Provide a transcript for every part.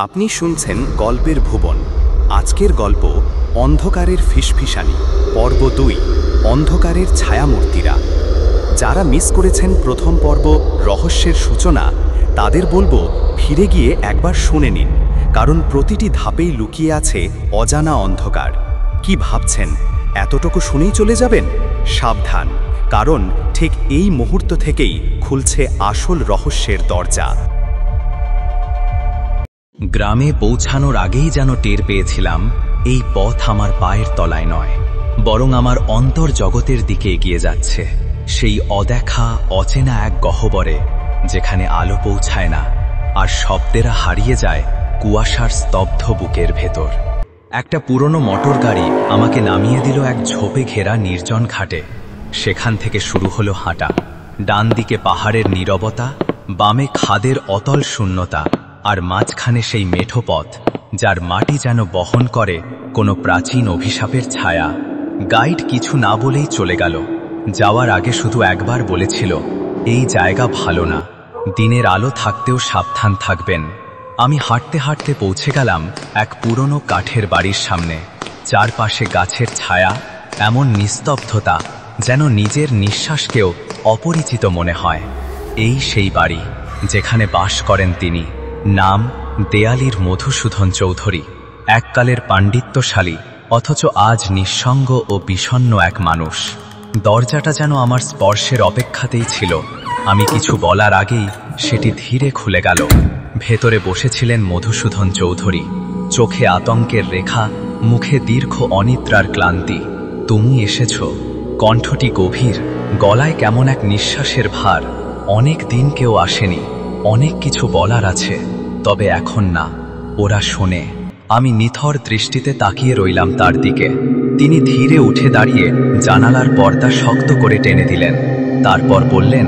আপনি শুনছেন গল্পের ভুবন। আজকের গল্প অন্ধকারের ফিসফিসানি, পর্ব ২, অন্ধকারের ছায়ামূর্তিরা। যারা মিস করেছেন প্রথম পর্ব রহস্যের সূচনা, তাদের বলবো ফিরে গিয়ে একবার শুনে নিন, কারণ প্রতিটি ধাপেই লুকিয়ে আছে অজানা অন্ধকার। কি ভাবছেন এতটুকু শুনেই চলে যাবেন? সাবধান, কারণ ঠিক এই মুহূর্ত থেকেই খুলছে আসল রহস্যের দরজা। গ্রামে পৌঁছানোর আগেই যেন টের পেয়েছিলাম এই পথ আমার পায়ের তলায় নয়, বরং আমার অন্তর জগতের দিকে এগিয়ে যাচ্ছে, সেই অদেখা অচেনা এক গহ্বরে, যেখানে আলো পৌঁছায় না আর শব্দেরা হারিয়ে যায় কুয়াশার স্তব্ধ বুকের ভেতর। একটা পুরনো মোটর গাড়ি আমাকে নামিয়ে দিল এক ঝোপে ঘেরা নির্জন ঘাটে। সেখান থেকে শুরু হলো হাঁটা। ডান দিকে পাহাড়ের নীরবতা, বামে খাদের অতল শূন্যতা, আর মাঝখানে সেই মেঠো পথ যার মাটি যেন বহন করে কোনো প্রাচীন অভিশাপের ছায়া। গাইড কিছু না বলেই চলে গেল। যাওয়ার আগে শুধু একবার বলেছিল, এই জায়গা ভালো না, দিনের আলো থাকতেও সাবধান থাকবেন। আমি হাঁটতে হাঁটতে পৌঁছে গেলাম এক পুরনো কাঠের বাড়ির সামনে। চারপাশে গাছের ছায়া, এমন নিস্তব্ধতা যেন নিজের নিঃশ্বাসকেও অপরিচিত মনে হয়। এই সেই বাড়ি যেখানে বাস করেন তিনি। নাম দেয়ালির মধুসূদন চৌধুরী। এককালের পাণ্ডিত্যশালী, অথচ আজ নিঃসঙ্গ ও বিষণ্ণ এক মানুষ। দরজাটা যেন আমার স্পর্শের অপেক্ষাতেই ছিল। আমি কিছু বলার আগেই সেটি ধীরে খুলে গেল। ভেতরে বসেছিলেন মধুসূদন চৌধুরী, চোখে আতঙ্কের রেখা, মুখে দীর্ঘ অনিদ্রার ক্লান্তি। তুমি এসেছ। কণ্ঠটি গভীর, গলায় কেমন এক নিঃশ্বাসের ভার। অনেক দিন কেউ আসেনি, অনেক কিছু বলার আছে, তবে এখন না। ওরা শোনে। আমি নিথর দৃষ্টিতে তাকিয়ে রইলাম তার দিকে। তিনি ধীরে উঠে দাঁড়িয়ে জানালার পর্দা শক্ত করে টেনে দিলেন। তারপর বললেন,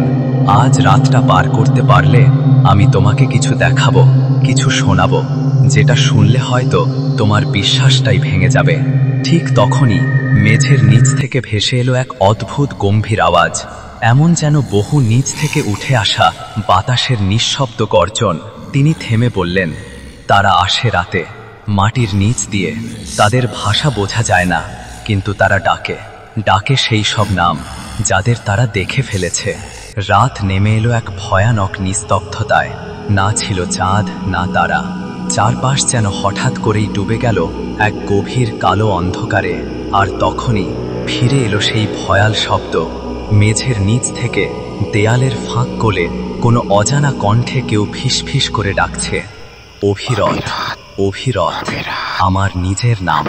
আজ রাতটা পার করতে পারলে আমি তোমাকে কিছু দেখাবো, কিছু শোনাবো, যেটা শুনলে হয়তো তোমার বিশ্বাসটাই ভেঙে যাবে। ঠিক তখনই মেঝের নিচ থেকে ভেসে এলো এক অদ্ভুত গম্ভীর আওয়াজ, এমন যেন বহু নিচ থেকে উঠে আসা বাতাসের নিঃশব্দ গর্জন। তিনি থেমে বললেন, তারা আসে রাতে, মাটির নিচ দিয়ে। তাদের ভাষা বোঝা যায় না, কিন্তু তারা ডাকে, ডাকে সেই সব নাম যাদের তারা দেখে ফেলেছে। রাত নেমে এলো এক ভয়ানক নিস্তব্ধতায়। না ছিল চাঁদ, না তারা। চারপাশ যেন হঠাৎ করেই ডুবে গেল এক গভীর কালো অন্ধকারে। আর তখনই ফিরে এলো সেই ভয়াল শব্দ। মেঝের নিচ থেকে দেয়ালের ফাঁক গলে কোনো অজানা কণ্ঠে কেউ ফিসফিস করে ডাকছে, অভিরথ, অভিরথ, আমার নিজের নাম।